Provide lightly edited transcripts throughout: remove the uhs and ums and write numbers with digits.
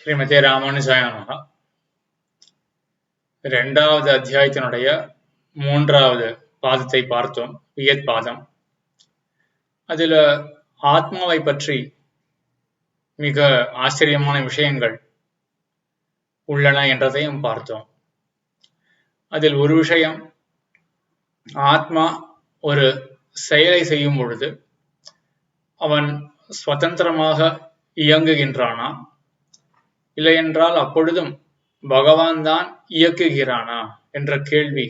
ஸ்ரீமதே ராமானுஜாய நமஹ. இரண்டாவது அத்தியாயத்தினுடைய 3வது பாதத்தை பார்த்தோம், வியத் பாதம். அதுல ஆத்மாவை பற்றி மிக ஆச்சரியமான விஷயங்கள் உள்ளன என்றதையும் பார்த்தோம். அதில் ஒரு விஷயம், ஆத்மா ஒரு செயலை செய்யும் பொழுது அவன் சுதந்திரமாக இயங்குகின்றானா, இல்லையென்றால் அப்பொழுதும் பகவான் தான் இயக்குகிறானா என்ற கேள்வி,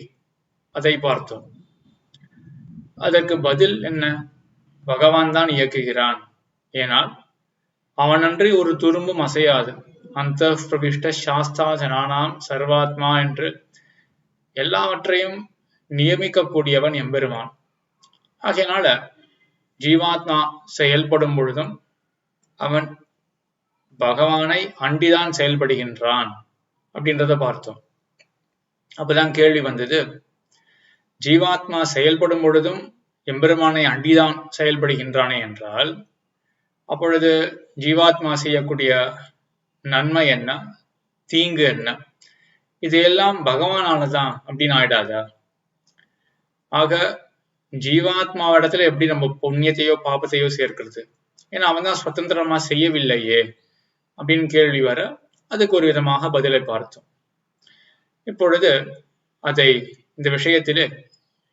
அதை பார்த்தோம். அதற்கு பதில் என்ன? பகவான் தான் இயக்குகிறான். ஏனால் அவனன்றி ஒரு துரும்பும் அசையாது. அந்த பிரவிஷ்ட சாஸ்தா ஜனானாம் சர்வாத்மா என்று எல்லாவற்றையும் நியமிக்கக்கூடியவன் எம்பெருமான். ஆகையினால ஜீவாத்மா செயல்படும் பொழுதும் அவன் பகவானை அண்டிதான் செயல்படுகின்றான் அப்படின்றத பார்த்தோம். அப்பதான் கேள்வி வந்தது, ஜீவாத்மா செயல்படும் பொழுதும் எம்பெருமானை அண்டிதான் செயல்படுகின்றானே என்றால், அப்பொழுது ஜீவாத்மா செய்யக்கூடிய நன்மை என்ன, தீங்கு என்ன, இதையெல்லாம் பகவானாலதான் அப்படின்னு ஆயிடாதா? ஆக ஜீவாத்மாவிடத்துல எப்படி நம்ம புண்ணியத்தையோ பாபத்தையோ சேர்க்கிறது? ஏன்னா அவன் தான் சுதந்திரமா செய்யவில்லையே அப்படின்னு கேள்வி வர, அதுக்கு ஒரு விதமாக பதிலை பார்த்தோம். இப்பொழுது அதை இந்த விஷயத்திலே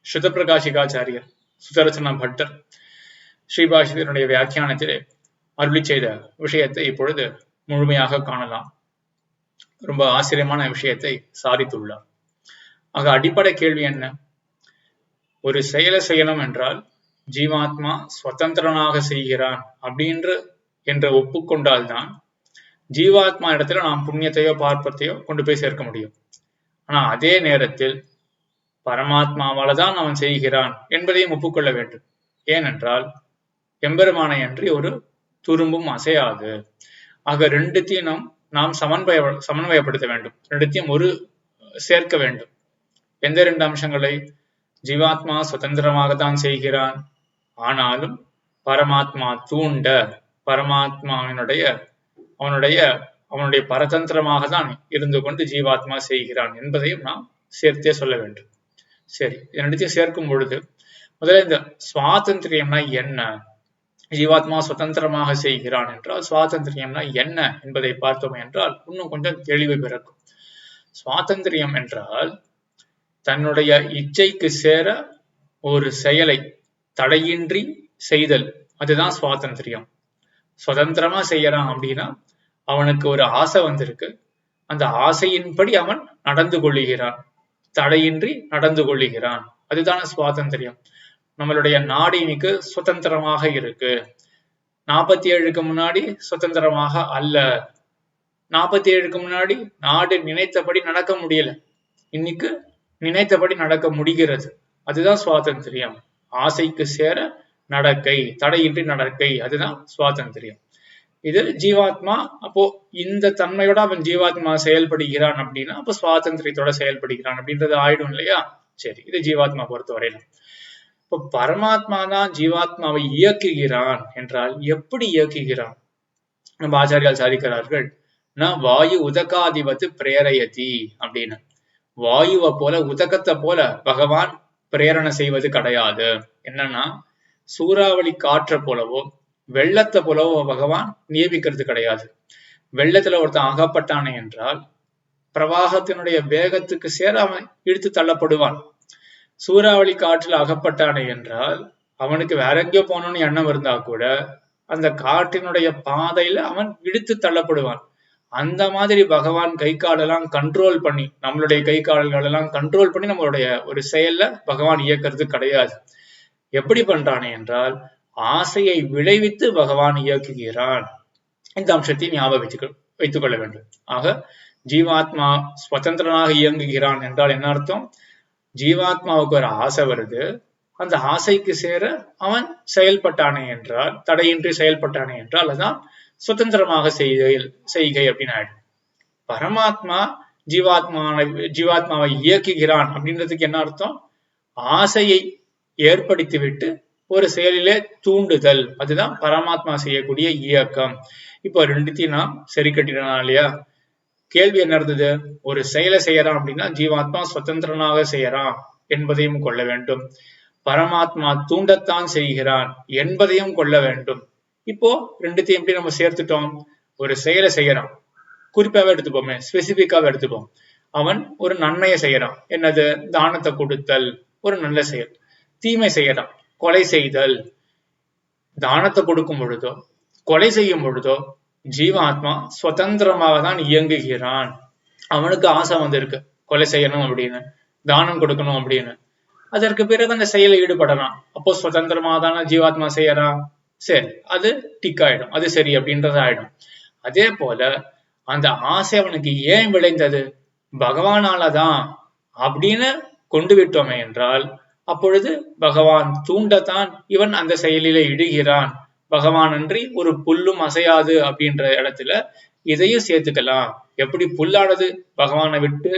ஸ்ருத பிரகாசிகாச்சாரியர் சுதர்சன பட்டர் ஸ்ரீபாஷிதனுடைய வியாக்கியானத்திலே அருளி செய்த விஷயத்தை இப்பொழுது முழுமையாக காணலாம். ரொம்ப ஆச்சரியமான விஷயத்தை சாதித்துள்ளார். ஆக அடிப்படை கேள்வி என்ன? ஒரு செயலை செய்யணும் என்றால் ஜீவாத்மா சுதந்திரனாக செய்கிறான் என்று ஒப்புக்கொண்டால்தான் ஜீவாத்மா இடத்துல நாம் புண்ணியத்தையோ பார்ப்பத்தையோ கொண்டு போய் சேர்க்க முடியும். ஆனா அதே நேரத்தில் பரமாத்மாவால தான் அவன் செய்கிறான் என்பதையும் ஒப்புக்கொள்ள வேண்டும். ஏனென்றால் எம்பெருமானை அன்றி ஒரு துரும்பும் அசையாது. ஆக ரெண்டுத்தையும் நாம் சமன்வயப்படுத்த வேண்டும், ரெண்டுத்தையும் ஒரு சேர்க்க வேண்டும். எந்த ரெண்டு அம்சங்களை? ஜீவாத்மா சுதந்திரமாக தான் செய்கிறான், ஆனாலும் பரமாத்மா தூண்ட அவனுடைய பரதந்திரமாக தான் இருந்து கொண்டு ஜீவாத்மா செய்கிறான் என்பதையும் நாம் சேர்த்தே சொல்ல வேண்டும். சரி, ரெண்டுத்தையும் சேர்க்கும் பொழுது முதல்ல இந்த சுவாதந்திரியம்னா என்ன? ஜீவாத்மா சுதந்திரமாக செய்கிறான் என்றால் சுவாதந்திரியம்னா என்ன என்பதை பார்த்தோம் என்றால் இன்னும் கொஞ்சம் தெளிவு பிறக்கும். சுவாதந்திரியம் என்றால் தன்னுடைய இச்சைக்கு சேர ஒரு செயலை தடையின்றி செய்தல், அதுதான் சுவாதந்திரியம். சுதந்திரமா செய்யறான் அப்படின்னா அவனுக்கு ஒரு ஆசை வந்திருக்கு, அந்த ஆசையின்படி அவன் நடந்து கொள்ளுகிறான், தடையின்றி நடந்து கொள்ளுகிறான், அதுதான சுவாதந்திரியம். நம்மளுடைய நாடு இன்னைக்கு சுதந்திரமாக இருக்கு. 47க்கு முன்னாடி சுதந்திரமாக அல்ல. 47க்கு முன்னாடி நாடு நினைத்தபடி நடக்க முடியல, இன்னைக்கு நினைத்தபடி நடக்க முடிகிறது, அதுதான் சுவாதந்திரியம். ஆசைக்கு சேர நடக்கை, தடையின்றி நடக்கை, அதுதான் சுவாதந்திரியம். இது ஜீவாத்மா. அப்போ இந்த தன்மையோட அவன் ஜீவாத்மா செயல்படுகிறான் அப்படின்னா அப்போ சுவாதந்திரியத்தோட செயல்படுகிறான் அப்படின்றது ஆயிடும் இல்லையா? சரி, இது ஜீவாத்மா பொறுத்த வரையிலும். இப்போ பரமாத்மா தான் ஜீவாத்மாவை இயக்குகிறான் என்றால் எப்படி இயக்குகிறான்? நம்ம ஆச்சாரியால் சாதிக்கிறார்கள், வாயு உதகாதிபத்து பிரேரயதி அப்படின்னு. வாயுவை போல, உதகத்தை போல பகவான் பிரேரணை செய்வது கிடையாது. என்னன்னா சூறாவளி காற்றை போலவோ வெள்ளத்தை போலவோ பகவான் நியமிக்கிறது கிடையாது. வெள்ளத்துல ஒருத்தன் அகப்பட்டானே என்றால் பிரவாகத்தினுடைய வேகத்துக்கு சேர அவன் இழுத்து தள்ளப்படுவான். சூறாவளி காற்றில் அகப்பட்டானே என்றால் அவனுக்கு வேற எங்கேயோ போகணும்னு எண்ணம் இருந்தா கூட அந்த காற்றினுடைய பாதையில அவன் இழுத்து தள்ளப்படுவான். அந்த மாதிரி பகவான் கை காலெல்லாம் கண்ட்ரோல் பண்ணி, நம்மளுடைய கை கால்கள் எல்லாம் கண்ட்ரோல் பண்ணி நம்மளுடைய ஒரு செயல்ல பகவான் இயக்கிறது கிடையாது. எப்படி பண்றானே என்றால் ஆசையை விளைவித்து பகவான் இயக்குகிறான். இந்த அம்சத்தை ஞாபகம் வைத்துக் கொள்ள வேண்டும். ஆக ஜீவாத்மா சுதந்திரனாக இயங்குகிறான் என்றால் என்ன அர்த்தம்? ஜீவாத்மாவுக்கு ஒரு ஆசை வருது, அந்த ஆசைக்கு சேர அவன் செயல்பட்டானே என்றால், தடையின்றி செயல்பட்டானே என்றால் அதான் சுதந்திரமாக செய்கை அப்படின்னு ஆயிடும். பரமாத்மா ஜீவாத்மாவை இயக்குகிறான் அப்படின்றதுக்கு என்ன அர்த்தம்? ஆசையை ஏற்படுத்திவிட்டு ஒரு செயலிலே தூண்டுதல், அதுதான் பரமாத்மா செய்யக்கூடிய இயக்கம். இப்போ ரெண்டுத்தையும் நான் சரி கட்டினா இல்லையா? கேள்வி என்ன இருந்தது? ஒரு செயலை செய்யறான் அப்படின்னா ஜீவாத்மா சுதந்திரனாக செய்யறான் என்பதையும் கொள்ள வேண்டும். பரமாத்மா தூண்டத்தான் செய்கிறான் என்பதையும் கொள்ள வேண்டும். இப்போ ரெண்டுத்தையும் எப்படி நம்ம சேர்த்துட்டோம்? ஒரு செயலை செய்யறான், குறிப்பாவே எடுத்துப்போமே, ஸ்பெசிபிக்காவே எடுத்துப்போம். அவன் ஒரு நன்மையை செய்யறான், என்னது? தானத்தை கொடுத்தல், ஒரு நல்ல செயல். தீமை செய்யறான், கொலை செய்தல். தானத்தை கொடுக்கும் பொழுதோ கொலை செய்யும் பொழுதோ ஜீவாத்மா சுதந்திரமாக தான் இயங்குகிறான். அவனுக்கு ஆசை வந்திருக்கு கொலை செய்யணும் அப்படின்னு, தானம் கொடுக்கணும் அப்படின்னு. அதற்கு பிறகு அந்த செயலை ஈடுபடலாம். அப்போ சுதந்திரமா தானே ஜீவாத்மா செய்யறான். சரி, அது டிக் ஆயிடும், அது சரி அப்படின்றது ஆயிடும். அதே போல அந்த ஆசை அவனுக்கு ஏன் விளைந்தது? பகவானாலதான் அப்படின்னு கொண்டு விட்டோமே என்றால், அப்பொழுது பகவான் தூண்டத்தான் இவன் அந்த செயலிலே இடுகிறான். பகவான் அன்றி ஒரு புல்லும் அசையாது அப்படின்ற இடத்துல இதையும் சேர்த்துக்கலாம். எப்படி புல்லானது பகவானை விட்டு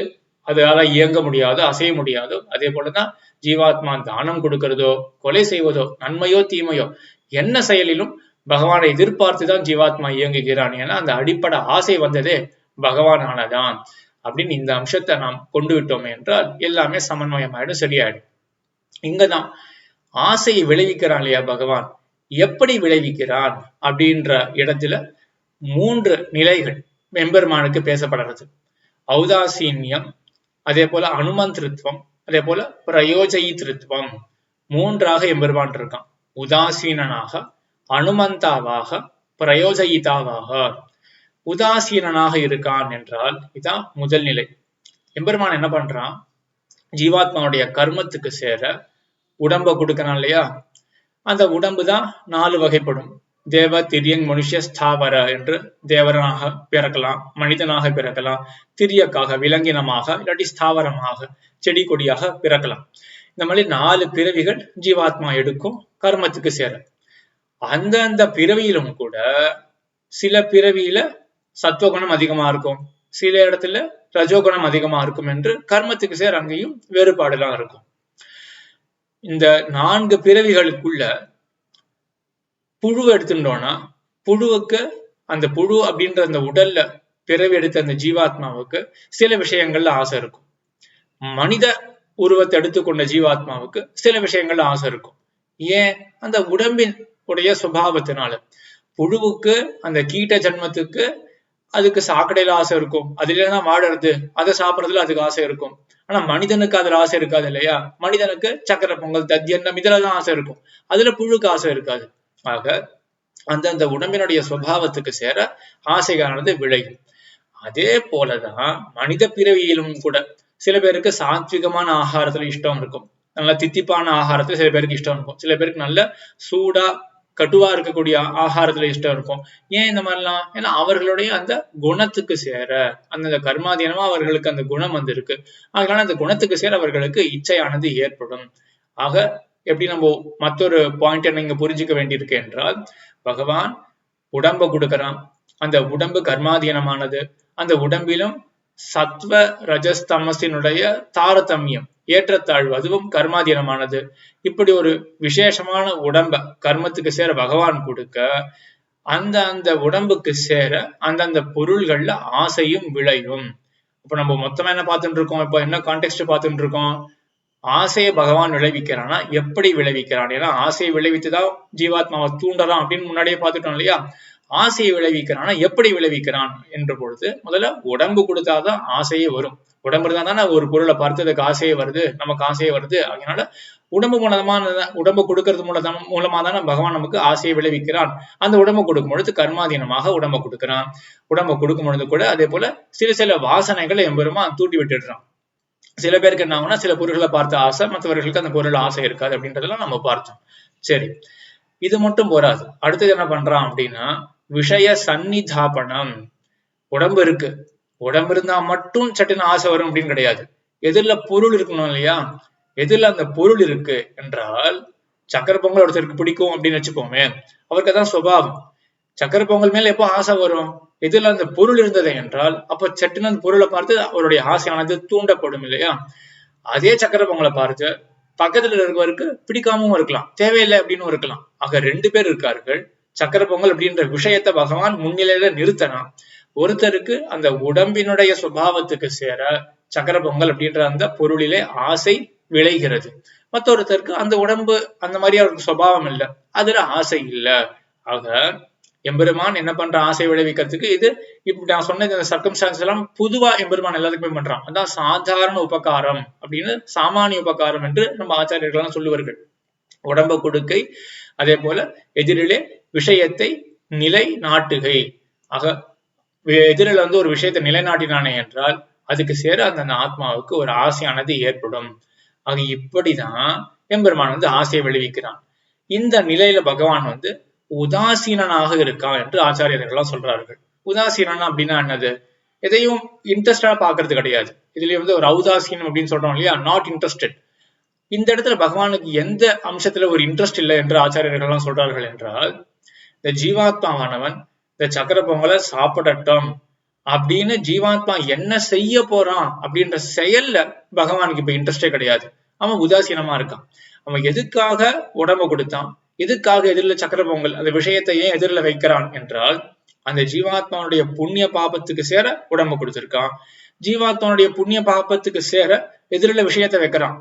அதால இயங்க முடியாதோ, அசைய முடியாதோ, அதே போலதான் ஜீவாத்மா தானம் கொடுக்கிறதோ, கொலை செய்வதோ, நன்மையோ தீமையோ, என்ன செயலிலும் பகவானை எதிர்பார்த்துதான் ஜீவாத்மா இயங்குகிறான். ஏன்னா அந்த அடிப்படை ஆசை வந்ததே பகவானாலதான் அப்படின்னு இந்த அம்சத்தை நாம் கொண்டு விட்டோம் என்றால் எல்லாமே சமன்வயமாயிடும், சரியாயிடும். இங்கதான் ஆசையை விளைவிக்கிறான் இல்லையா பகவான், எப்படி விளைவிக்கிறான் அப்படின்ற இடத்துல 3 நிலைகள் எம்பெருமானுக்கு பேசப்படுறது. ஔதாசீன்யம், அதே போல அனுமந்திருத்துவம், அதே போல பிரயோஜயித்ருத்வம். 3ஆக எம்பெருமான் இருக்கான். உதாசீனனாக, அனுமந்தாவாக, பிரயோஜயிதாவாக. உதாசீனனாக இருக்கான் என்றால் இதான் முதல் நிலை. எம்பெருமான் என்ன பண்றான்? ஜீவாத்மாவுடைய கர்மத்துக்கு சேர உடம்ப கொடுக்கறான் இல்லையா? அந்த உடம்பு தான் 4 வகைப்படும். தேவ, திரியன், மனுஷ, ஸ்தாவர என்று தேவராக பிறக்கலாம், மனிதனாக பிறக்கலாம், திரியக்காக விலங்கினமாக, இல்லாட்டி ஸ்தாவரமாக செடி கொடியாக பிறக்கலாம். இந்த மாதிரி 4 பிறவிகள் ஜீவாத்மா எடுக்கும் கர்மத்துக்கு சேர. அந்த பிறவியிலும் கூட சில பிறவியில சத்துவகுணம் அதிகமா இருக்கும், சில இடத்துல ரஜோகுணம் அதிகமா இருக்கும் என்று கர்மத்துக்கு சேர அங்கேயும் வேறுபாடுலாம் இருக்கும். இந்த 4 பிறவிகளுக்குள்ள புழு எடுத்துட்டோம்னா, புழுவுக்கு அந்த புழு அப்படின்ற அந்த உடல்ல பிறவி எடுத்த அந்த ஜீவாத்மாவுக்கு சில விஷயங்கள்ல ஆசை இருக்கும். மனித உருவத்தை எடுத்துக்கொண்ட ஜீவாத்மாவுக்கு சில விஷயங்கள்ல ஆசை இருக்கும். ஏன்? அந்த உடம்பின் உடைய சுபாவத்தினால. புழுவுக்கு அந்த கீட்ட ஜன்மத்துக்கு அதுக்கு சாக்கடையில ஆசை இருக்கும், அதுலதான் வாழறது, அதை சாப்பிடறதுல அதுக்கு ஆசை இருக்கும். ஆனா மனிதனுக்கு அதுல ஆசை இருக்காது இல்லையா? மனிதனுக்கு சக்கரை பொங்கல், தத்தியன்னம் இதுலதான் ஆசை இருக்கும், அதுல புழுக்கு ஆசை இருக்காது. ஆக அந்த உடம்பினுடைய சுபாவத்துக்கு சேர ஆசைகானது விளையும். அதே போலதான் மனித பிறவியிலும் கூட சில பேருக்கு சாத்விகமான ஆகாரத்துல இஷ்டம் இருக்கும், நல்ல தித்திப்பான ஆகாரத்துல சில பேருக்கு இஷ்டம் இருக்கும், சில பேருக்கு நல்ல சூடா கட்டுவா இருக்கக்கூடிய ஆகாரத்துல இஷ்டம் இருக்கும். ஏன் இந்த மாதிரிலாம்? ஏன்னா அவர்களுடைய அந்த குணத்துக்கு சேர, அந்த கர்மாதீனமா அவர்களுக்கு அந்த குணம் வந்து இருக்கு. அதனால அந்த குணத்துக்கு சேர அவர்களுக்கு இச்சையானது ஏற்படும். ஆக எப்படி நம்ம மற்றொரு பாயிண்ட் நீங்க புரிஞ்சுக்க வேண்டியிருக்கு என்றால், பகவான் உடம்ப கொடுக்கறான், அந்த உடம்பு கர்மாதீனமானது, அந்த உடம்பிலும் சத்வ ரஜஸ்தமசினுடைய தாரதமியம், ஏற்றத்தாழ்வு, அதுவும் கர்மாதீனமானது. இப்படி ஒரு விசேஷமான உடம்ப கர்மத்துக்கு சேர பகவான் கொடுக்க, அந்த உடம்புக்கு சேர அந்தந்த பொருள்கள்ல ஆசையும் விளையும். இப்ப நம்ம மொத்தமா என்ன பார்த்துட்டு இருக்கோம்? இப்ப என்ன கான்டெக்ட் பார்த்துட்டு இருக்கோம்? ஆசையை பகவான் விளைவிக்கிறானா, எப்படி விளைவிக்கிறான்? ஏன்னா ஆசையை விளைவித்துதான் ஜீவாத்மாவை தூண்டலாம் அப்படின்னு முன்னாடியே பார்த்துட்டோம் இல்லையா? ஆசையை விளைவிக்கிறானா, எப்படி விளைவிக்கிறான் என்ற பொழுது முதல்ல உடம்பு கொடுத்தாதான் ஆசையே வரும். உடம்பு இருந்தா தானே ஒரு பொருளை பார்த்து அதுக்கு ஆசையே வருது, நமக்கு ஆசையே வருது. அதனால உடம்பு உடம்பு கொடுக்கறது மூலமா தானே பகவான் நமக்கு ஆசையை விளைவிக்கிறான். அந்த உடம்பு கொடுக்கும் பொழுது கர்மாதீனமாக உடம்ப கொடுக்கிறான். உடம்ப கொடுக்கும் பொழுது கூட அதே போல சில வாசனைகளை எம்பெருமான் தூண்டி விட்டுடுறான். சில பேருக்கு என்ன ஆகும்னா, சில பொருள்களை பார்த்த ஆசை, மற்றவர்களுக்கு அந்த பொருள் ஆசை இருக்காது அப்படின்றதெல்லாம் நம்ம பார்த்தோம். சரி, இது மட்டும் போராது. அடுத்தது என்ன பண்றான் அப்படின்னா, விஷய சந்நிதாபனம். உடம்பு இருக்கு, உடம்பு இருந்தா மட்டும் சட்டுன்னு ஆசை வரும் அப்படின்னு கிடையாது. எதிரில பொருள் இருக்கணும் இல்லையா? எதிரில அந்த பொருள் இருக்கு என்றால், சக்கரை பொங்கல் ஒருத்தருக்கு பிடிக்கும் அப்படின்னு வச்சுப்போமே, அவருக்கு அதான் சுபாவம். சக்கரை பொங்கல் மேல எப்போ ஆசை வரும்? எதிரில அந்த பொருள் இருந்தது என்றால், அப்ப சட்டுன்னு அந்த பொருளை பார்த்து அவருடைய ஆசையானது தூண்டப்படும் இல்லையா? அதே சக்கரை பொங்கலை பார்த்து பக்கத்துல இருக்கவருக்கு பிடிக்காமவும் இருக்கலாம், தேவையில்லை அப்படின்னு இருக்கலாம். ஆக 2 பேர் இருக்கார்கள். சக்கர பொங்கல் அப்படின்ற விஷயத்தை பகவான் முன்னிலையில நிறுத்தலாம். ஒருத்தருக்கு அந்த உடம்பினுடைய சுபாவத்துக்கு சேர சக்கர பொங்கல் அப்படின்ற அந்த பொருளிலே ஆசை விளைகிறது. மற்றொருத்தருக்கு அந்த உடம்பு அந்த மாதிரி அவருக்கு சுபாவம் இல்லை, அதுல ஆசை இல்லை. ஆக எம்பெருமான் என்ன பண்ற ஆசை விளைவிக்கிறதுக்கு இது இப்படி நான் சொன்ன இந்த சர்க்கம்ஸ்டான்ஸ் எல்லாம் பொதுவா எம்பெருமான் எல்லாத்துக்குமே பண்றான். அதான் சாதாரண உபகாரம் அப்படின்னு, சாமானிய உபகாரம் என்று நம்ம ஆச்சாரியர்கள் சொல்லுவார்கள். உடம்ப கொடுக்கை, அதே போல எதிரிலே விஷயத்தை நிலை நாட்டுகை. ஆக எதிரில் ஒரு விஷயத்தை நிலைநாட்டினானே என்றால் அதுக்கு சேர அந்த ஆத்மாவுக்கு ஒரு ஆசையானது ஏற்படும். ஆக இப்படிதான் எம்பெருமான் ஆசையை விளைவிக்கிறான். இந்த நிலையில பகவான் உதாசீனனாக இருக்கான் என்று ஆச்சாரியர்கள் சொல்றார்கள். உதாசீனன் அப்படின்னா என்னது? எதையும் இன்ட்ரெஸ்டா பாக்குறது கிடையாது. இதுல ஒரு ஔதாசீனம் அப்படின்னு சொல்றோம் இல்லையா, நாட் இன்ட்ரெஸ்டட். இந்த இடத்துல பகவானுக்கு எந்த அம்சத்துல ஒரு இன்ட்ரெஸ்ட் இல்லை என்று ஆச்சாரியர்கள் சொல்றார்கள் என்றால், இந்த ஜீவாத்மாவானவன் இந்த சக்கர பொங்கலை சாப்பிடட்டும் அப்படின்னு ஜீவாத்மா என்ன செய்ய போறான் அப்படின்ற செயல்ல பகவானுக்கு இப்ப இன்ட்ரெஸ்டே கிடையாது. அவன் உதாசீனமா இருக்கான். அவன் எதுக்காக உடம்ப கொடுத்தான், எதுக்காக எதிரில சக்கர பொங்கல் அந்த விஷயத்தை ஏன் எதிரில வைக்கிறான் என்றால், அந்த ஜீவாத்மாவுடைய புண்ணிய பாபத்துக்கு சேர உடம்ப கொடுத்திருக்கான். ஜீவாத்மாவுடைய புண்ணிய பாபத்துக்கு சேர எதிரில விஷயத்தை வைக்கிறான்.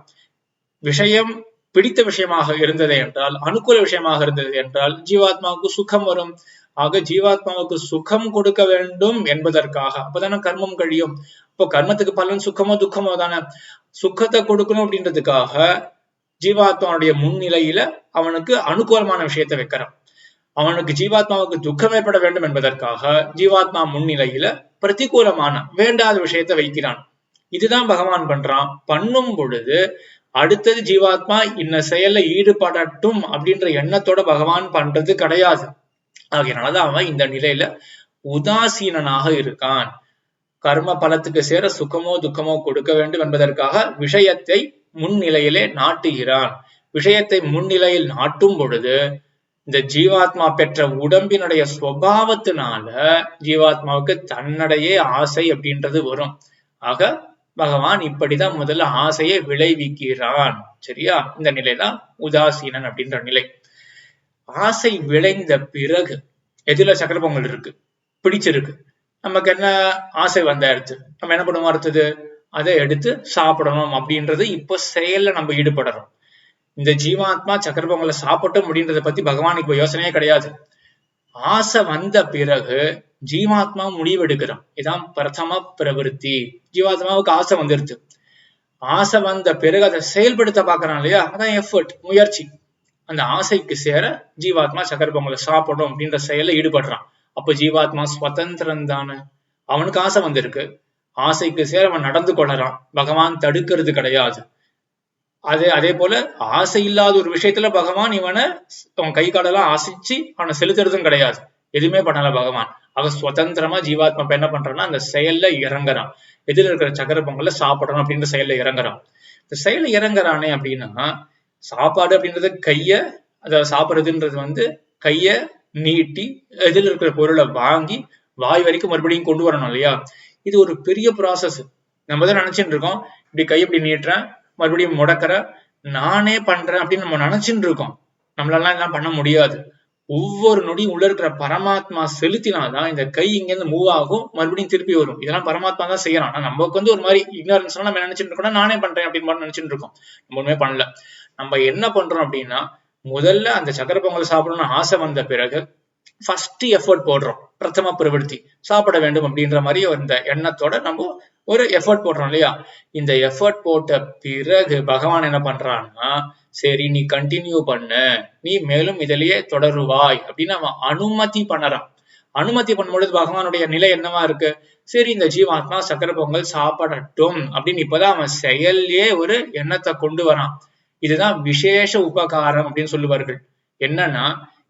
விஷயம் பிடித்த விஷயமாக இருந்தது என்றால், அனுகூல விஷயமாக இருந்தது என்றால் ஜீவாத்மாவுக்கு சுகம் வரும். ஆக ஜீவாத்மாவுக்கு சுகம் கொடுக்க வேண்டும் என்பதற்காக, அப்பதானே கர்மம் கழியும். இப்போ கர்மத்துக்கு பலன் சுகமோ துக்கமோ தானே. சுகத்தை கொடுக்கணும் அப்படின்றதுக்காக ஜீவாத்மாவுடைய முன்னிலையில அவனுக்கு அனுகூலமான விஷயத்தை வைக்கிறான். அவனுக்கு ஜீவாத்மாவுக்கு துக்கம் ஏற்பட வேண்டும் என்பதற்காக ஜீவாத்மா முன்னிலையில பிரதிகூலமான வேண்டாத விஷயத்தை வைக்கிறான். இதுதான் பகவான் பண்றான். பண்ணும் பொழுது அடுத்தது ஜீவாத்மா இந்த செயல்ல ஈடுபடட்டும் அப்படின்ற எண்ணத்தோட பகவான் பண்றது கிடையாது. ஆகையினாலதான் அவன் இந்த நிலையில உதாசீனனாக இருக்கான். கர்ம பலத்துக்கு சேர சுகமோ துக்கமோ கொடுக்க வேண்டும் என்பதற்காக விஷயத்தை முன்னிலையிலே நாட்டுகிறான். விஷயத்தை முன்னிலையில் நாட்டும் பொழுது இந்த ஜீவாத்மா பெற்ற உடம்பினுடைய சுபாவத்தினால ஜீவாத்மாவுக்கு தன்னுடைய ஆசை அப்படின்றது வரும். ஆக பகவான் இப்படிதான் முதல்ல ஆசையை விளைவிக்கிறான். சரியா? இந்த நிலைதான் உதாசீனன் அப்படின்ற நிலை. ஆசை விளைந்த பிறகு எதுல சக்கர பொங்கல் இருக்கு, பிடிச்சிருக்கு, நமக்கு என்ன ஆசை வந்தாயிருச்சு, நம்ம என்ன பண்ணுவோம், அடுத்தது அதை எடுத்து சாப்பிடணும் அப்படின்றது இப்போ செயல்ல நம்ம ஈடுபடுறோம். இந்த ஜீவாத்மா சக்கர பொங்கலை சாப்பிட்டோம் அப்படின்றத பத்தி பகவான் இப்போ யோசனையே கிடையாது. ஆசை வந்த பிறகு ஜீவாத்மா முடிவெடுக்கிறான். இதான் பிரதம பிரவருத்தி. ஜீவாத்மாவுக்கு ஆசை வந்துருச்சு. ஆசை வந்த பிறகு அதை செயல்படுத்த பாக்குறான் இல்லையா, அதான் எஃபர்ட், முயற்சி. அந்த ஆசைக்கு சேர ஜீவாத்மா சக்கர பொங்கலை சாப்பிடும் அப்படின்ற செயல ஈடுபடுறான். அப்ப ஜீவாத்மா சுதந்திரம் தானே. அவனுக்கு ஆசை வந்திருக்கு, ஆசைக்கு சேர அவன் நடந்து கொள்ளறான். பகவான் தடுக்கிறது கிடையாது. அதே போல ஆசை இல்லாத ஒரு விஷயத்துல பகவான் இவனை அவன் கை காலெல்லாம் அசைச்சு அவனை செலுத்துறதும் கிடையாது. எதுவுமே பண்ணல பகவான். அவன் சுதந்திரமா ஜீவாத்மா என்ன பண்றான்னா அந்த செயல்ல இறங்குறான். எதிர இருக்கிற சக்கர பொங்கலை சாப்பிடணும் அப்படின்ற செயல்ல இறங்குறான். இந்த செயல்ல இறங்குறானே அப்படின்னா, சாப்பாடு அப்படின்றது கைய, அத சாப்பிடுறதுன்றது கைய நீட்டி எதில் இருக்கிற பொருளை வாங்கி வாய் வரைக்கும் மறுபடியும் கொண்டு வரணும் இல்லையா. இது ஒரு பெரிய ப்ராசஸ். நம்ம தான் நினைச்சுட்டு இருக்கோம், இப்படி கை இப்படி நீட்டுறேன், மறுபடியும் முடக்கிற, நானே பண்றேன் அப்படின்னு நம்ம நினைச்சுட்டு இருக்கோம். நம்மளால எல்லாம் பண்ண முடியாது. ஒவ்வொரு நொடியும் உள்ள இருக்கிற பரமாத்மா செலுத்தினாதான் இந்த கை இங்க இருந்து மூவ் ஆகும், மறுபடியும் திருப்பி வரும். இதெல்லாம் பரமாத்மா தான் செய்யறான். ஆனா நமக்கு ஒரு மாதிரி இக்னாரன்ஸ், நம்ம நினைச்சுட்டு இருக்கோம் நானே பண்றேன் அப்படின்னு நினைச்சுட்டு இருக்கோம். நம்ம ஒண்ணுமே பண்ணல. நம்ம என்ன பண்றோம் அப்படின்னா, முதல்ல அந்த சக்கர பொங்கல் சாப்பிடணும்னு ஆசை வந்த பிறகு ஃபர்ஸ்ட் எஃபர்ட் போடுறோம். பிரதம பிரவருத்தி, சாப்பிட வேண்டும் அப்படின்ற மாதிரி இந்த எண்ணத்தோட நம்ம ஒரு எஃபர்ட் போடுறோம் இல்லையா. இந்த எஃபர்ட் போட்ட பிறகு பகவான் என்ன பண்றான்னா, சரி நீ கண்டினியூ பண்ணு, நீ மேலும் இதிலேயே தொடருவாய் அப்படின்னு அவன் அனுமதி பண்ணறான். அனுமதி பண்ணும்பொழுது பகவானுடைய நிலை என்னவா இருக்கு, சரி இந்த ஜீவாத்மா சக்கர பொங்கல் சாப்பிடட்டும் அப்படின்னு இப்பதான் அவன் செயல்லே ஒரு எண்ணத்தை கொண்டு வரான். இதுதான் விசேஷ உபகாரம் அப்படின்னு சொல்லுவார்கள். என்னன்னா,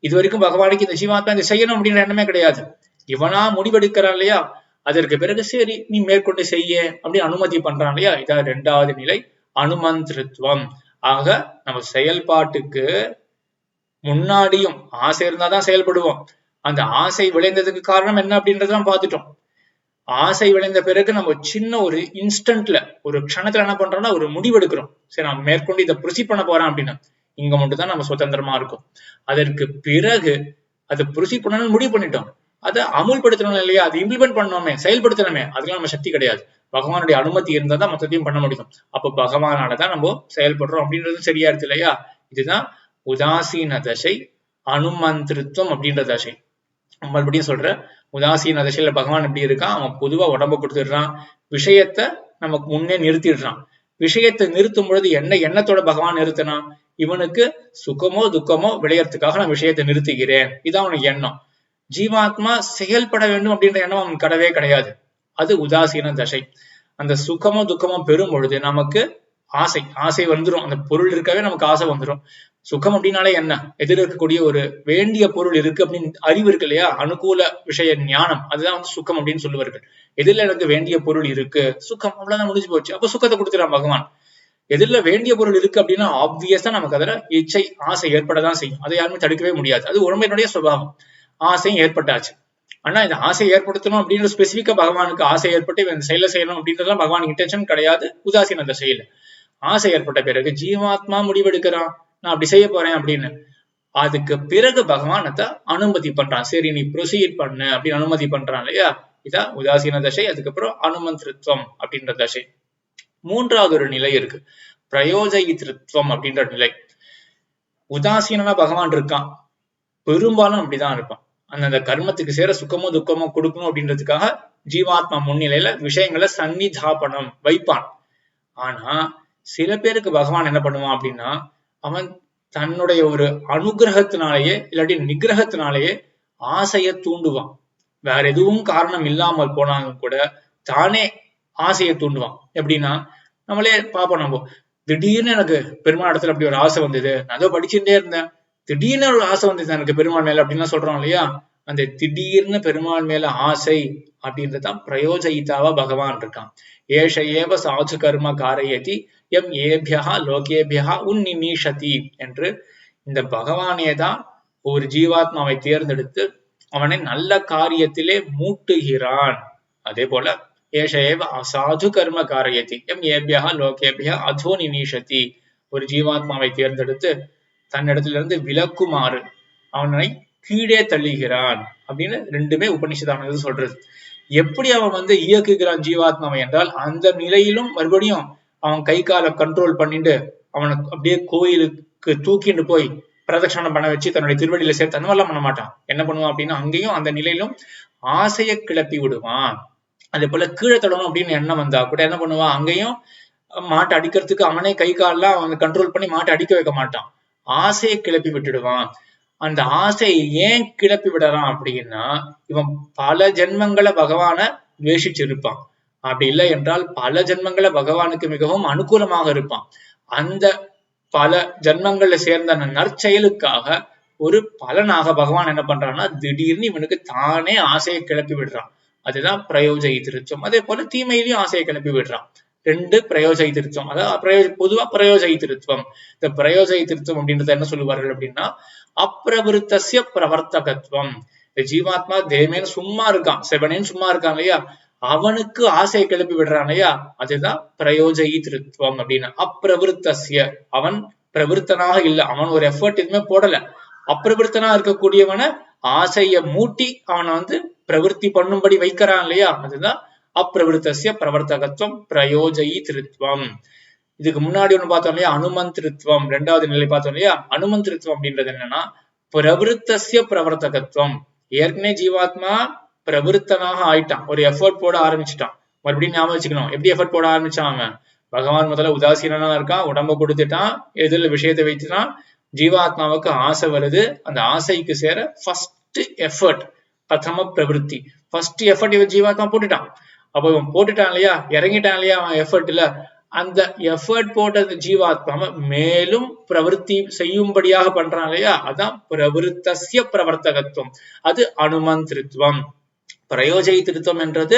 இது வரைக்கும் பகவானுக்கு இந்த ஜீவாத்மா இந்த செய்யணும் அப்படின்ற எண்ணமே கிடையாது. இவனா முடிவெடுக்கிறான் இல்லையா, அதற்கு பிறகு சரி நீ மேற்கொண்டு செய்ய அப்படின்னு அனுமதி பண்றான் இல்லையா. இதான் 2வது நிலை, அனுமந்திருத்துவம். ஆக நம்ம செயல்பாட்டுக்கு முன்னாடியும் ஆசை இருந்தாதான் செயல்படுவோம். அந்த ஆசை விளைந்ததுக்கு காரணம் என்ன அப்படின்றதான் பார்த்துட்டோம். ஆசை விளைந்த பிறகு நம்ம சின்ன ஒரு இன்ஸ்டன்ட்ல ஒரு க்ஷணத்துல என்ன பண்றோம்னா ஒரு முடிவெடுக்கிறோம். சரி, நான் மேற்கொண்டு இதை ப்ரொசீட் பண்ண போறேன் அப்படின்னு. இங்க மட்டும் தான் நம்ம சுதந்திரமா இருக்கும். அதற்கு பிறகு அதை ப்ரொசீட் பண்ணணும்னு முடிவு பண்ணிட்டோம். அதை அமுல்படுத்தணும் இல்லையா, அதை இம்ப்ளிமெண்ட் பண்ணணுமே, செயல்படுத்தணுமே, அதுக்கெல்லாம் நம்ம சக்தி கிடையாது. பகவானுடைய அனுமதி இருந்தா தான் மொத்தத்தையும் பண்ண முடியும். அப்ப பகவானாலதான் நம்ம செயல்படுறோம் அப்படின்றது சரியா இருக்கு இல்லையா. இதுதான் உதாசீன தசை, அனுமந்திருத்துவம் அப்படின்ற தசை. மறுபடியும் சொல்ற, உதாசீன தசையில பகவான் எப்படி இருக்கான், அவன் பொதுவா உடம்ப கொடுத்துடுறான், விஷயத்த நமக்கு முன்னே நிறுத்திடுறான். விஷயத்தை நிறுத்தும் பொழுது என்ன எண்ணத்தோட பகவான் நிறுத்தினான், இவனுக்கு சுகமோ துக்கமோ விளையறதுக்காக நான் விஷயத்தை நிறுத்துகிறேன், இதான் அவனுக்கு எண்ணம். ஜீவாத்மா செயல்பட வேண்டும் அப்படின்ற எண்ணம் அவனுக்கு கடவே கிடையாது. அது உதாசீன தசை. அந்த சுகமோ துக்கமோ பெறும் பொழுது நமக்கு ஆசை வந்துடும். அந்த பொருள் இருக்கவே நமக்கு ஆசை வந்துடும். சுகம் அப்படின்னாலே என்ன, எதிர் இருக்கக்கூடிய ஒரு வேண்டிய பொருள் இருக்கு அப்படின்னு அறிவு இருக்கு இல்லையா, அனுகூல விஷய ஞானம், அதுதான் வந்து சுகம் அப்படின்னு சொல்லுவார்கள். எதிரில எனக்கு வேண்டிய பொருள் இருக்கு, சுகம், அவ்வளவுதான், முடிஞ்சு போச்சு. அப்ப சுகத்தை கொடுத்துறான் பகவான். எதிரில வேண்டிய பொருள் இருக்கு அப்படின்னா ஆப்வியஸா நமக்கு அதுல இச்சை ஆசை ஏற்படதான் செய்யும். அதை யாருமே தடுக்கவே முடியாது. அது உடம்பினுடைய சுபாவம். ஆசையும் ஏற்பட்டாச்சு. ஆனா இந்த ஆசை ஏற்படுத்தணும் அப்படின்ற ஸ்பெசிபிக்கா பகவானுக்கு ஆசை ஏற்பட்டு இந்த செயலை செய்யணும் அப்படின்றதுலாம் பகவானுக்கு இன்டென்ஷன் கிடையாது. உதாசீன அந்த செயல். ஆசை ஏற்பட்ட பிறகு ஜீவாத்மா முடிவெடுக்கிறான், நான் அப்படி செய்ய போறேன் அப்படின்னு. அதுக்கு பிறகு பகவான் அதை அனுமதி பண்றான். சரி, நீ ப்ரொசீட் பண்ணு அப்படின்னு அனுமதி பண்றான் இல்லையா. இதான் உதாசீன தசை. அதுக்கப்புறம் அனுமந்திருத்துவம் அப்படின்ற தசை. மூன்றாவது ஒரு நிலை இருக்கு, பிரயோஜயித்ருத்வம் அப்படின்ற நிலை. உதாசீனா பகவான் இருக்கான், பெரும்பாலும் அப்படிதான் இருப்பான். அந்த கர்மத்துக்கு சேர சுக்கமோ துக்கமோ கொடுக்கணும் அப்படின்றதுக்காக ஜீவாத்மா முன்னிலையில விஷயங்களை சன்னிதாபனம் வைப்பான். ஆனா சில பேருக்கு பகவான் என்ன பண்ணுவான் அப்படின்னா, அவன் தன்னுடைய ஒரு அனுகிரகத்தினாலேயே இல்லாட்டி நிகிரகத்தினாலேயே ஆசையை தூண்டுவான். வேற எதுவும் காரணம் இல்லாமல் போனாலும் கூட தானே ஆசையை தூண்டுவான். எப்படின்னா, நம்மளே பார்ப்போம், நம்ம திடீர்னு எனக்கு பெருமாள் இடத்துல அப்படி ஒரு ஆசை வந்தது, நான் அதோ படிச்சுட்டே இருந்தேன், திடீர்னு ஒரு ஆசை வந்தது எனக்கு பெருமாள் மேல அப்படின்லாம் சொல்றோம் இல்லையா. அந்த திடீர்னு பெருமாள் மேல ஆசை அப்படின்றதான் பிரயோஜயிதாவா பகவான் இருக்கான். ஏஷ ஏவ சாது கர்ம காரயதி எம் ஏபியா லோகேபியா உன்னிமீஷதி என்று இந்த பகவானே தான் ஒரு ஜீவாத்மாவை தேர்ந்தெடுத்து அவனை நல்ல காரியத்திலே மூட்டுகிறான். அதே போல ஏஷ ஏவ அசாது கர்ம காரயதி எம் ஏபியா லோகேபியா அதோ நிமீஷதி, ஒரு ஜீவாத்மாவை தேர்ந்தெடுத்து தன்னிடத்திலிருந்து விலக்குமாறு அவனை கீழே தள்ளுகிறான் அப்படின்னு ரெண்டுமே உபனிஷதானது சொல்றது. எப்படி அவன் வந்து இயக்குகிறான் ஜீவாத்மாவை என்றால், அந்த நிலையிலும் மறுபடியும் அவன் கை காலை கண்ட்ரோல் பண்ணிட்டு அவனுக்கு அப்படியே கோயிலுக்கு தூக்கிட்டு போய் பிரதட்சணம் பண்ண வச்சு தன்னுடைய திருவடியில சேர்த்து அந்த மாதிரிலாம் பண்ண மாட்டான். என்ன பண்ணுவான் அப்படின்னா, அங்கேயும் அந்த நிலையிலும் ஆசையை கிளப்பி விடுவான். அதே போல கீழே தள்ளணும் அப்படின்னு எண்ணம் வந்தா கூட என்ன பண்ணுவான், அங்கேயும் மாட்டை அடிக்கிறதுக்கு அவனே கை காலெல்லாம் அவன் கண்ட்ரோல் பண்ணி மாட்டை அடிக்க வைக்க மாட்டான், ஆசையை கிளப்பி விட்டுடுவான். அந்த ஆசையை ஏன் கிளப்பி விடறான் அப்படின்னா, இவன் பல ஜென்மங்களை பகவான துவேஷிச்சிருப்பான். அப்படி இல்லை என்றால் பல ஜென்மங்களை பகவானுக்கு மிகவும் அனுகூலமாக இருப்பான். அந்த பல ஜென்மங்கள்ல சேர்ந்த அந்த நற்செயலுக்காக ஒரு பலனாக பகவான் என்ன பண்றான்னா, திடீர்னு இவனுக்கு தானே ஆசையை கிளப்பி விடுறான். அதுதான் பிரயோஜயித்திருத்தம். அதே போல தீமையிலையும் ஆசையை கிளப்பி விடுறான். ரெண்டு பிரயோஜயித்திருத்தம். அதாவது பொதுவா பிரயோஜயித்திருத்தம். இந்த பிரயோஜயித்திருத்தம் அப்படின்றத என்ன சொல்லுவார்கள் அப்படின்னா, அப்பிரவிருத்தசிய பிரவர்த்தகத்துவம். இந்த ஜீவாத்மா தேமேன்னு சும்மா இருக்கான், செவனேன்னு சும்மா இருக்கான் இல்லையா, அவனுக்கு ஆசையை கிளப்பி விடுறான் இல்லையா, அதுதான் பிரயோஜயித்திருத்தம் அப்படின்னு. அப்பிரவிருத்தசிய, அவன் பிரவிருத்தனாக இல்லை, அவன் ஒரு எஃபர்ட் எதுவுமே போடல. அப்பிரவிருத்தனா இருக்கக்கூடியவனை ஆசைய மூட்டி அவனை வந்து பிரவருத்தி பண்ணும்படி வைக்கிறான் இல்லையா, அதுதான் அப்பிரவிருத்தசிய பிரவர்த்தகத்துவம் பிரயோஜயித்திருத்தம். இதுக்கு முன்னாடி ஒண்ணு பார்த்தோம் இல்லையா, அனுமந்திருத்துவம். ரெண்டாவது நிலை பார்த்தோம் இல்லையா. அனுமந்திருத்துவம் அப்படின்றது என்னன்னா, பிரவருத்தசிய பிரவர்த்தகத்துவம். ஏற்கனவே ஜீவாத்மா பிரவருத்தனாக ஆயிட்டான், ஒரு எஃபர்ட் போட ஆரம்பிச்சுட்டான். மறுபடியும் ஞாபகம் வச்சுக்கணும், எப்படி எஃபர்ட் போட ஆரம்பிச்சான் அவன். பகவான் முதல்ல உதாசீனா இருக்கான், உடம்ப கொடுத்துட்டான், எதிரில் விஷயத்தை வைத்துட்டான், ஜீவாத்மாவுக்கு ஆசை வருது, அந்த ஆசைக்கு சேர ஃபர்ஸ்ட் எஃபர்ட் பிரதம பிரவருத்தி, ஃபர்ஸ்ட் எஃபர்ட் இவன் ஜீவாத்மா போட்டுட்டான். அப்ப இவன் போட்டுட்டான் இல்லையா, இறங்கிட்டான் இல்லையா அவன் எஃபர்ட்ல, அந்த எஃபர்ட் போட்ட ஜீவாத்மாவை மேலும் பிரவருத்தி செய்யும்படியாக பண்றான் இல்லையா, அதான் பிரவருத்தசிய பிரவர்த்தகத்துவம். அது அனுமந்திருத்துவம். பிரயோஜயித்திருத்தம் என்றது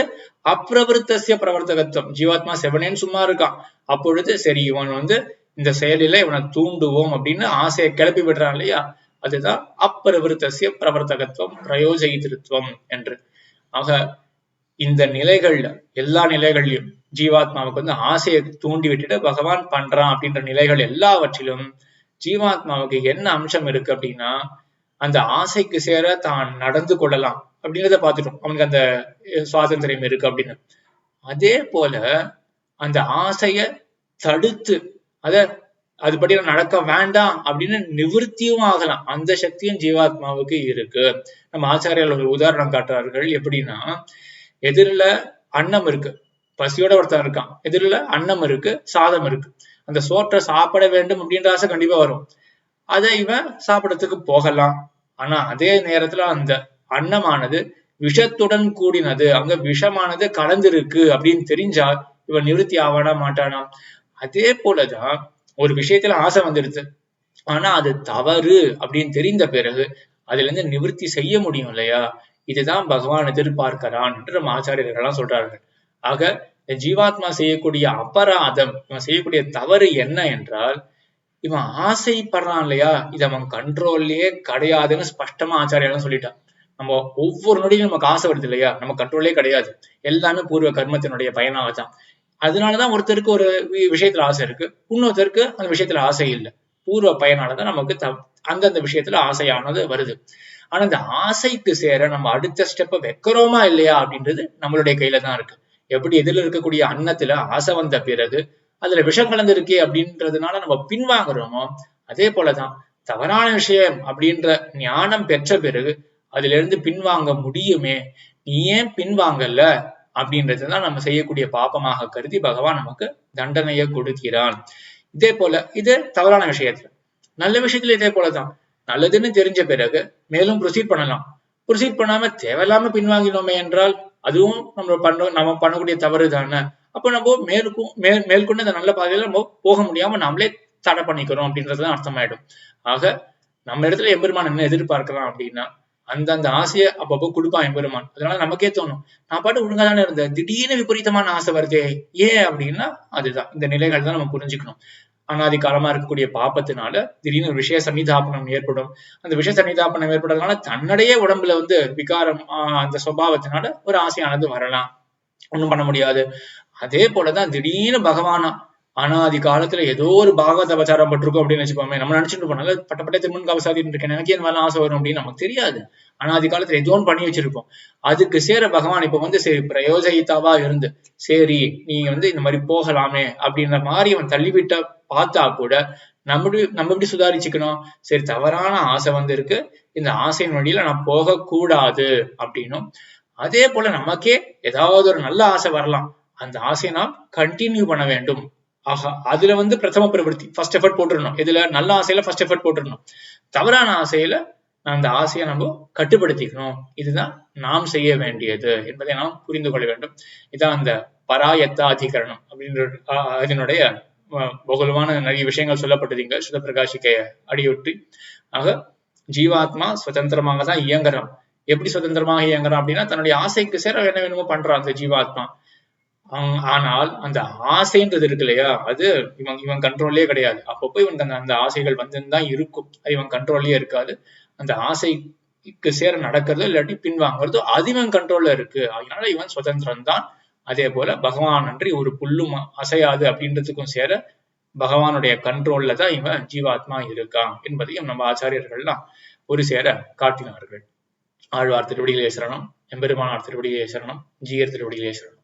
அப்பிரவருத்தசிய பிரவர்த்தகத்துவம். ஜீவாத்மா செவனேன்னு சும்மா இருக்கான், அப்பொழுது சரி இவன் வந்து இந்த செயலில இவனை தூண்டுவோம் அப்படின்னு ஆசையை கிளப்பி விடுறான் இல்லையா, அதுதான் அப்பிரவருத்தசிய பிரவர்த்தகத்துவம் பிரயோஜயித்திருத்தம் என்று. ஆக இந்த நிலைகள்ல எல்லா நிலைகள்லயும் ஜீவாத்மாவுக்கு வந்து ஆசையை தூண்டி விட்டுட்டு பகவான் பண்றான் அப்படின்ற நிலைகள் எல்லாவற்றிலும் ஜீவாத்மாவுக்கு என்ன அம்சம் இருக்கு அப்படின்னா அந்த ஆசைக்கு சேர தான் நடந்து கொள்ளலாம் அப்படின்றத பார்த்துட்டோம். அவனுக்கு அந்த சுவாதந்திரம் இருக்கு அப்படின்னு. அதே போல அந்த ஆசைய தடுத்து அதுபடி நடக்க வேண்டாம் அப்படின்னு நிவர்த்தியும் ஆகலாம். அந்த சக்தியும் ஜீவாத்மாவுக்கு இருக்கு. நம்ம ஆச்சாரியர்கள் ஒரு உதாரணம் காட்டுறார்கள். எப்படின்னா, எதிரில அன்னம் இருக்கு, பசியோட ஒருத்தன் இருக்கான், எதிரில அன்னம் இருக்கு, சாதம் இருக்கு. அந்த சோற்றை சாப்பிட வேண்டும் அப்படின்ற ஆசை கண்டிப்பா வரும். அதை இவன் சாப்பிடறதுக்கு போகலாம். ஆனா அதே நேரத்துல அந்த அன்னமானது விஷத்துடன் கூடினது, அங்க விஷமானது கலந்திருக்கு அப்படின்னு தெரிஞ்சால் இவன் நிவர்த்தி ஆவானா மாட்டானா? அதே போலதான் ஒரு விஷயத்துல ஆசை வந்துடுது, ஆனா அது தவறு அப்படின்னு தெரிந்த பிறகு அதுல இருந்து நிவர்த்தி செய்ய முடியும் இல்லையா? இதுதான் பகவான் எதிர்பார்க்கிறான் என்று நம்ம ஆச்சாரியர்கள்லாம் சொல்றார்கள். ஆக ஜீவாத்மா செய்யக்கூடிய அபராதம், இவன் செய்யக்கூடிய தவறு என்ன என்றால், இவன் ஆசைப்படுறான் இல்லையா, இது அவன் கண்ட்ரோல்லயே கிடையாதுன்னு ஸ்பஷ்டமா ஆச்சாரியெல்லாம் சொல்லிட்டான். நம்ம ஒவ்வொரு நொடியும் நமக்கு ஆசை வருது இல்லையா, நம்ம கண்ட்ரோலே கிடையாது, எல்லாமே பூர்வ கர்மத்தினுடைய பயனாகத்தான். அதனாலதான் ஒருத்தருக்கு ஒரு விஷயத்துல ஆசை இருக்கு, இன்னொருத்தருக்கு அந்த விஷயத்துல ஆசை இல்லை. பூர்வ பயனாலதான் நமக்கு அந்தந்த விஷயத்துல ஆசையானது வருது. ஆனா இந்த ஆசைக்கு சேர நம்ம அடுத்த ஸ்டெப்பை வைக்கிறோமா இல்லையா அப்படின்றது நம்மளுடைய கையில தான் இருக்கு. எப்படி எதிரில் இருக்கக்கூடிய அன்னத்துல ஆசை வந்த பிறகு அதுல விஷம் கலந்து இருக்கே அப்படின்றதுனால நம்ம பின்வாங்குறோமோ, அதே போலதான் தவறான விஷயம் அப்படின்ற ஞானம் பெற்ற பிறகு அதுல இருந்து பின்வாங்க முடியுமே. நீ ஏன் பின்வாங்கல்ல அப்படின்றதுதான் நம்ம செய்யக்கூடிய பாபமாக கருதி பகவான் நமக்கு தண்டனையை கொடுக்கிறான். இதே போல இது தவறான விஷயத்துல. நல்ல விஷயத்துல இதே போலதான், நல்லதுன்னு தெரிஞ்ச பிறகு மேலும் ப்ரொசீட் பண்ணலாம். ப்ரொசீட் பண்ணாம தேவையில்லாம பின்வாங்கினோமே என்றால் அதுவும் நம்ம பண்ணக்கூடிய தவறு தானே. அப்போ நம்ம மேற்கொண்டு அந்த நல்ல பாதையில நம்ம போக முடியாம நம்மளே தடை பண்ணிக்கிறோம் அப்படின்றதுதான் அர்த்தமாயிடும். ஆக நம்ம இடத்துல எம்பெருமான் என்ன எதிர்பார்க்கலாம் அப்படின்னா, அந்தந்த ஆசையை அப்பப்போ கொடுப்பான் எம்பெருமான். அதனால நமக்கே தோணும், நான் பாட்டு ஒழுங்கா தானே இருந்தேன், திடீர்னு விபரீதமான ஆசை வருதே ஏன் அப்படின்னா, அதுதான் இந்த நிலைகள் தான் நம்ம புரிஞ்சுக்கணும். அனாதி காலமா இருக்கக்கூடிய பாப்பத்தினால திடீர்னு விஷய சன்னிதாபனம் ஏற்படும். அந்த விஷய சன்னிதாபனம் ஏற்படுறதுனால தன்னுடைய உடம்புல வந்து விகாரம், அந்த சுபாவத்தினால ஒரு ஆசையானது வரலாம், ஒண்ணும் பண்ண முடியாது. அதே போலதான் திடீர்னு பகவானா அனாதி காலத்துல ஏதோ ஒரு பாகவத அவதாரம் பட்டிருக்கும் அப்படின்னு வச்சுப்போமே, நம்ம நினைச்சுட்டு போனால பட்டப்பட்ட திருமண் கவசாதின்னு இருக்கேன், எனக்கு ஏன் ஆசை வரும் அப்படின்னு நமக்கு தெரியாது. அனாதி காலத்துல ஏதோ ஒன்று பண்ணி வச்சிருப்போம். அதுக்கு சேர பகவான் இப்ப வந்து சரி பிரயோஜகிதாவா இருந்து சரி நீங்க வந்து இந்த மாதிரி போகலாமே அப்படின்ற மாதிரி அவன் தள்ளிவிட்ட பார்த்தா கூட நம்ம எப்படி சுதாரிச்சுக்கணும்? சரி தவறான ஆசை வந்து இருக்கு, இந்த ஆசையின் வழியில நான் போகக்கூடாது அப்படின்னும், அதே போல நமக்கே ஏதாவது ஒரு நல்ல ஆசை வரலாம், அந்த ஆசையை நாம் கண்டினியூ பண்ண வேண்டும். ஆஹா, அதுல வந்து பிரதம பிரவருத்தி ஃபர்ஸ்ட் எஃபர்ட் போட்டுருணும். இதுல நல்ல ஆசையில ஃபர்ஸ்ட் எஃபர்ட் போட்டுருணும். தவறான ஆசையில அந்த ஆசையை நம்ம கட்டுப்படுத்திக்கணும். இதுதான் நாம் செய்ய வேண்டியது என்பதை நாம் புரிந்து கொள்ள வேண்டும். இதான் அந்த பராயத்தாதிகரணம் அப்படின்ற அதனுடைய பகுலமான நிறைய விஷயங்கள் சொல்லப்பட்டது இங்க சுத பிரகாஷிக்கைய அடியொற்றி. ஆக ஜீவாத்மா சுதந்திரமாக தான் இயங்குறான். எப்படி சுதந்திரமாக இயங்குறான் அப்படின்னா, தன்னுடைய ஆசைக்கு சேர என்ன வேணுமோ பண்றான் அந்த ஜீவாத்மா. ஆனால் அந்த ஆசைன்றது இருக்கு இல்லையா, அது இவன் கண்ட்ரோல்லே கிடையாது. அப்பப்போ இவன் அந்த ஆசைகள் வந்துதான் இருக்கும், அது இவன் கண்ட்ரோல்லே இருக்காது. அந்த ஆசைக்கு சேர நடக்கிறதோ இல்லாட்டி பின்வாங்கிறதோ அது இவன் கண்ட்ரோல்ல இருக்கு. அதனால இவன் சுதந்திரம் தான். அதே போல பகவான் அன்றி ஒரு புல்லும் அசையாது அப்படின்றதுக்கும் சேர பகவானுடைய கண்ட்ரோல்ல தான் இவன் ஜீவாத்மா இருக்கான் என்பதையும் நம்ம ஆச்சாரியர்கள்லாம் ஒரு சேர காட்டினார்கள். ஆழ்வார் திருவடிகளே சரணம், எம்பெருமானார் திருவடிகளே சரணம், ஜீயர் திருவடிகளே சரணம்.